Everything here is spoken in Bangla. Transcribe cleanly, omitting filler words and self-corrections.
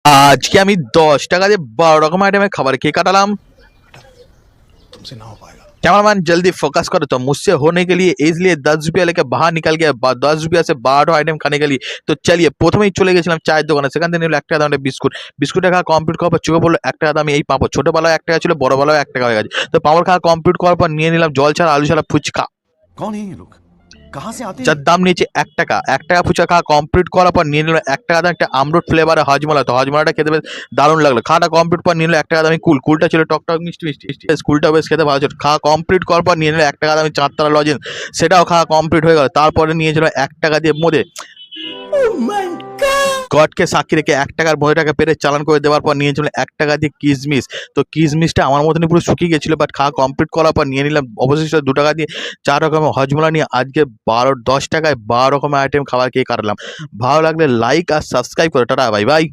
आज के আমি 10 টাকা দিয়ে 12 রকম আইটেমের খাবার খেয়ে কাটালাম। तुमसे ना हो पाएगा। कैमरामैन जल्दी फोकस करो तो मुझसे होने के लिए इसलिए 10 रुपया लेके बाहर निकल गया 10 रुपया से 12 आइटम खाने के लिए। तो चलिए প্রথমেই চলে গেছিলাম চায়ের দোকানে, সেখান থেকে নিল 1 টাকা দামের বিস্কুট। বিস্কুটটা খাওয়া কমপ্লিট করার পর চোখে পড়লো 1 টাকা দামে এই পাঁপড়। ছোটবেলায় 1 টাকা ছিল, বড়বেলায় 1 টাকা হয়ে গেছে। তো পাঁপড় খাওয়া কমপ্লিট করার পর নিয়ে নিলাম জল ছাড়া আলু ছাড়া ফুচকা, कौन है ये लोग? कहाँ से आते যার हैं? দাম নিয়েছে 1 টাকা। 1 টাকা ফুচকা খাওয়া কমপ্লিট করার পর নিয়ে নিল 1 টাকা দাম একটা আমরুট ফ্লেভারের হজমলা। তো হজমলাটা খেতে বেশ দারুণ লাগলো। খাওয়াটা কমপ্লিট পর নিয়ে নিল 1 টাকা দামি কুল। কুলটা ছিল টকটক মিষ্টি মিষ্টি মিষ্টি, কুলটা বেশ খেতে ভালো ছিল। খাওয়া কমপ্লিট করার পর নিয়ে নিল 1 টাকা দামি চাঁদতারা লজেন্স, সেটাও খাওয়া কমপ্লিট হয়ে গেল। তারপরে নিয়েছিল 1 টাকা দিয়ে বোঁদে। গডকে সাক্ষী রেখে 1 টাকার বোঁদেটাকে পেরে চালান করে দেওয়ার পর নিয়েছিল 1 টাকা দিয়ে কিশমিশ। তো কিশমিশটা আমার মতনই পুরো শুকিয়ে গেছিলো, বাট খাওয়া কমপ্লিট করার পর নিয়ে নিলাম অবশিষ্ট 2 টাকা দিয়ে 4 রকমের হজমলা নিয়ে আজকে 10 টাকায় 12 রকমের আইটেম খাবার খেয়ে কাটালাম। ভালো লাগলে লাইক আর সাবস্ক্রাইব করে টাটা বাই বাই।